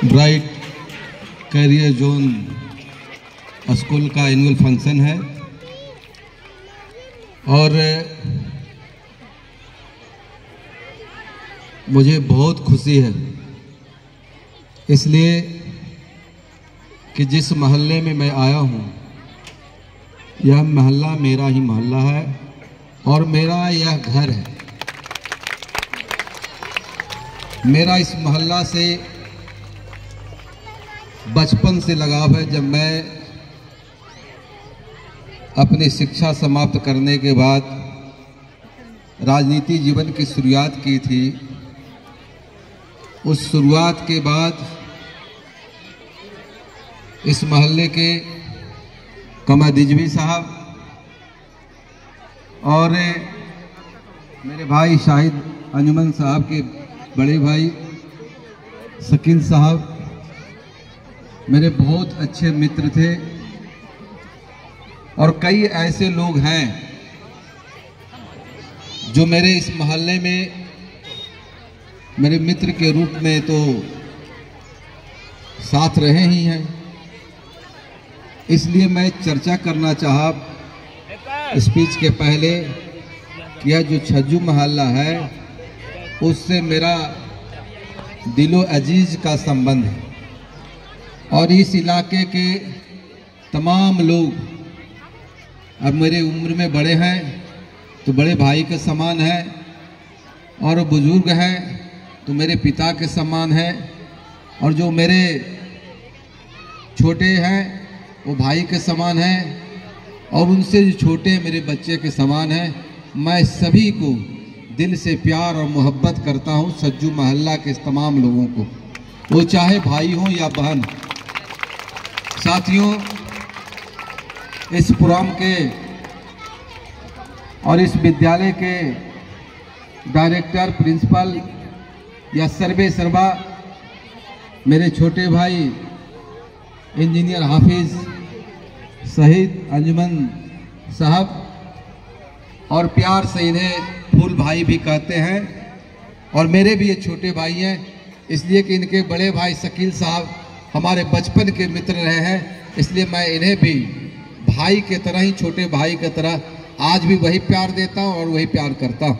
Bright career zone school का annual function है और मुझे बहुत खुशी है इसलिए कि जिस मोहल्ले में मैं आया हूँ यह मोहल्ला मेरा ही मोहल्ला है और मेरा यह घर है। मेरा इस मोहल्ला से बचपन से लगाव है। जब मैं अपनी शिक्षा समाप्त करने के बाद राजनीति जीवन की शुरुआत की थी, उस शुरुआत के बाद इस मोहल्ले के कमर रिजवी साहब और मेरे भाई शाहिद अंजुमन साहब के बड़े भाई शकील साहब मेरे बहुत अच्छे मित्र थे और कई ऐसे लोग हैं जो मेरे इस मोहल्ले में मेरे मित्र के रूप में तो साथ रहे ही हैं। इसलिए मैं चर्चा करना चाहा स्पीच के पहले कि यह जो छज्जू मोहल्ला है उससे मेरा दिलो अजीज का संबंध है और इस इलाके के तमाम लोग अब मेरे उम्र में बड़े हैं तो बड़े भाई के समान है और बुजुर्ग हैं तो मेरे पिता के समान है और जो मेरे छोटे हैं वो भाई के समान है और उनसे जो छोटे मेरे बच्चे के समान है। मैं सभी को दिल से प्यार और मोहब्बत करता हूँ, छज्जू मोहल्ला के तमाम लोगों को, वो चाहे भाई हो या बहन। साथियों, इस प्रोग्राम के और इस विद्यालय के डायरेक्टर, प्रिंसिपल या सर्वे सर्वा मेरे छोटे भाई इंजीनियर हाफिज शहीद अंजुमन साहब और प्यार से इन्हें फूल भाई भी कहते हैं और मेरे भी ये छोटे भाई हैं इसलिए कि इनके बड़े भाई शकील साहब हमारे बचपन के मित्र रहे हैं, इसलिए मैं इन्हें भी भाई के तरह ही, छोटे भाई की तरह आज भी वही प्यार देता हूं और वही प्यार करता हूं।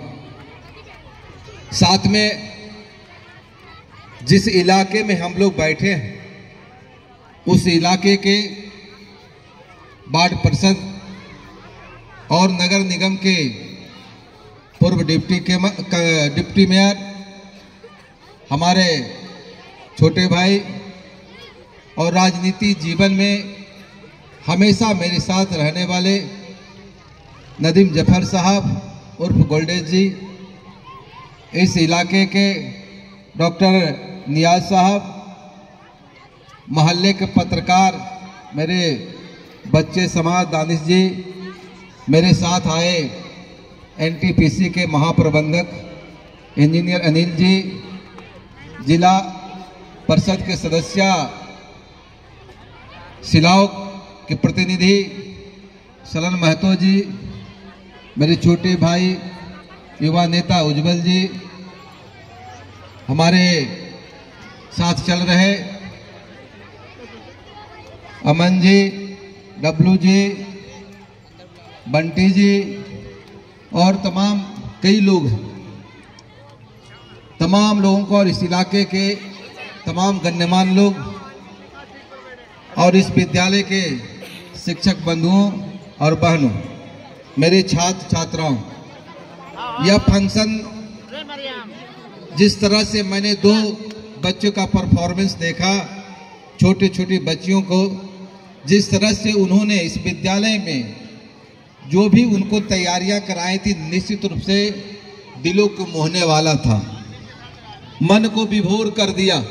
साथ में जिस इलाके में हम लोग बैठे हैं उस इलाके के वार्ड पार्षद और नगर निगम के पूर्व डिप्टी मेयर हमारे छोटे भाई और राजनीति जीवन में हमेशा मेरे साथ रहने वाले नदीम जफर साहब उर्फ गोल्डेज जी, इस इलाके के डॉक्टर नियाज साहब, मोहल्ले के पत्रकार मेरे बच्चे समाज दानिश जी, मेरे साथ आए एनटीपीसी के महाप्रबंधक इंजीनियर अनिल जी, जिला परिषद के सदस्य सिलाव के प्रतिनिधि सलन महतो जी, मेरे छोटे भाई युवा नेता उज्जवल जी, हमारे साथ चल रहे अमन जी, डब्लू जी, बंटी जी और तमाम कई लोग हैं। तमाम लोगों को और इस इलाके के तमाम गण्यमान्य लोग और इस विद्यालय के शिक्षक बंधुओं और बहनों, मेरे छात्र छात्राओं, यह फंक्शन जिस तरह से मैंने दो बच्चों का परफॉर्मेंस देखा, छोटे छोटे बच्चियों को जिस तरह से उन्होंने इस विद्यालय में जो भी उनको तैयारियां कराई थी, निश्चित रूप से दिलों को मोहने वाला था, मन को विभोर कर दिया।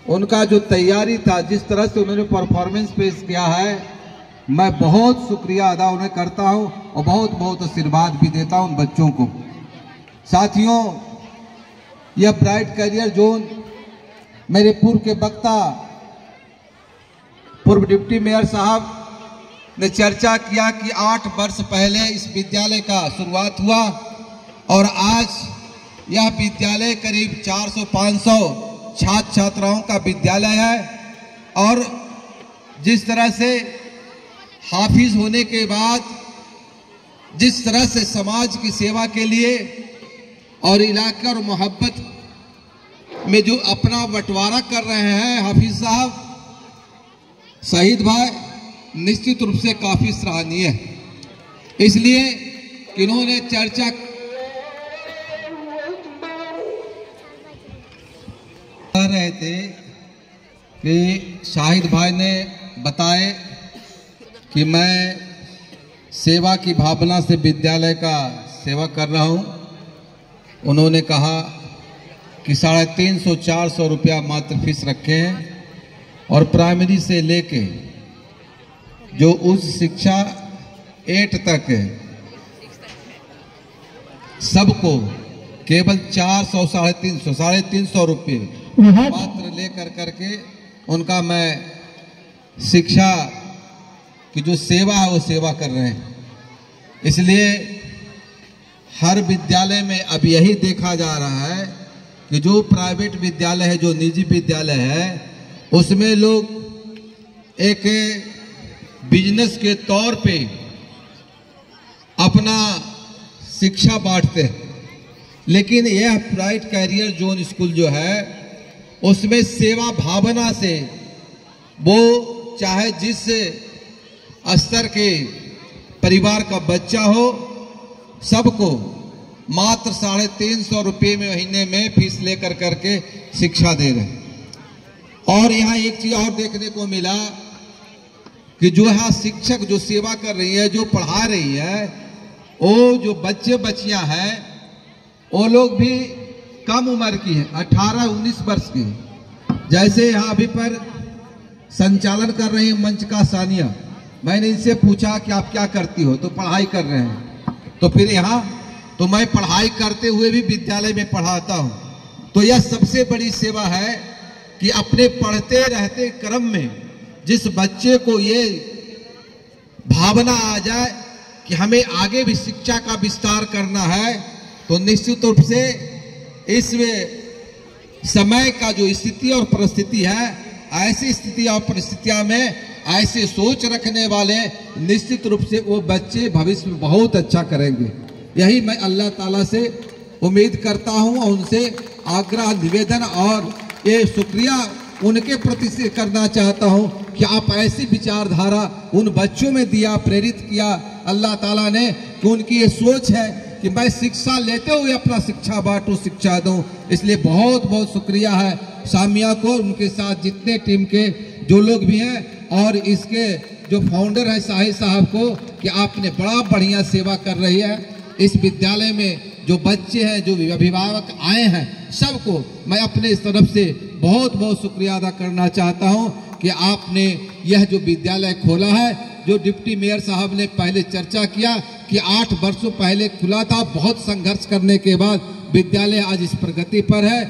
उनका जो तैयारी था, जिस तरह से उन्होंने परफॉर्मेंस पेश किया है, मैं बहुत शुक्रिया अदा उन्हें करता हूं और बहुत बहुत आशीर्वाद भी देता हूं उन बच्चों को। साथियों, यह ब्राइट कैरियर जोन मेरे पूर्व के वक्ता पूर्व डिप्टी मेयर साहब ने चर्चा किया कि 8 वर्ष पहले इस विद्यालय का शुरुआत हुआ और आज यह विद्यालय करीब 400-500 छात्र छात्राओं का विद्यालय है। और जिस तरह से हाफिज होने के बाद जिस तरह से समाज की सेवा के लिए और इलाके और मोहब्बत में जो अपना बंटवारा कर रहे हैं हाफिज साहब, शहीद भाई, निश्चित रूप से काफी सराहनीय है। इसलिए इन्होंने चर्चा कर रहे थे कि शाहिद भाई ने बताए कि मैं सेवा की भावना से विद्यालय का सेवा कर रहा हूं। उन्होंने कहा कि 350-400 रुपया मात्र फीस रखे हैं और प्राइमरी से लेके जो उच्च शिक्षा 8 तक है सबको केवल 400 350 रुपये मात्र लेकर करके उनका मैं शिक्षा की जो सेवा है वो सेवा कर रहे हैं। इसलिए हर विद्यालय में अब यही देखा जा रहा है कि जो प्राइवेट विद्यालय है, जो निजी विद्यालय है, उसमें लोग एक बिजनेस के तौर पे अपना शिक्षा बांटते हैं। लेकिन यह ब्राइट कैरियर जोन स्कूल जो है उसमें सेवा भावना से वो चाहे जिस स्तर के परिवार का बच्चा हो सबको मात्र 350 रुपये में महीने में फीस लेकर करके शिक्षा दे रहे हैं। और यहाँ एक चीज और देखने को मिला कि जो यहाँ शिक्षक जो सेवा कर रही है, जो पढ़ा रही है, वो जो बच्चे बच्चियां हैं वो लोग भी कम उम्र की हैं, 18-19 वर्ष की। जैसे यहाँ अभी पर संचालन कर रही है मंच का सानिया, मैंने इनसे पूछा कि आप क्या करती हो, तो पढ़ाई कर रहे हैं। तो फिर यहाँ तो मैं पढ़ाई करते हुए भी विद्यालय में पढ़ाता हूँ। तो यह सबसे बड़ी सेवा है कि अपने पढ़ते रहते क्रम में जिस बच्चे को ये भावना आ जाए कि हमें आगे भी शिक्षा का विस्तार करना है, तो निश्चित रूप से इस समय का जो स्थिति और परिस्थिति है, ऐसी स्थिति और परिस्थितियां में ऐसे सोच रखने वाले निश्चित रूप से वो बच्चे भविष्य में बहुत अच्छा करेंगे। यही मैं अल्लाह ताला से उम्मीद करता हूं और उनसे आग्रह, निवेदन और ये शुक्रिया उनके प्रति से करना चाहता हूं कि आप ऐसी विचारधारा उन बच्चों में दिया, प्रेरित किया अल्लाह ताला ने, कि उनकी ये सोच है कि मैं शिक्षा लेते हुए अपना शिक्षा बांटूं, शिक्षा दूं। इसलिए बहुत बहुत शुक्रिया है सामिया को, उनके साथ जितने टीम के जो लोग भी हैं, और इसके जो फाउंडर है शाहिद साहब को, कि आपने बड़ा बढ़िया सेवा कर रही है। इस विद्यालय में जो बच्चे हैं, जो अभिभावक आए हैं, सबको मैं अपने इस तरफ से बहुत बहुत शुक्रिया अदा करना चाहता हूं कि आपने यह जो विद्यालय खोला है, जो डिप्टी मेयर साहब ने पहले चर्चा किया कि 8 वर्षों पहले खुला था, बहुत संघर्ष करने के बाद विद्यालय आज इस प्रगति पर है।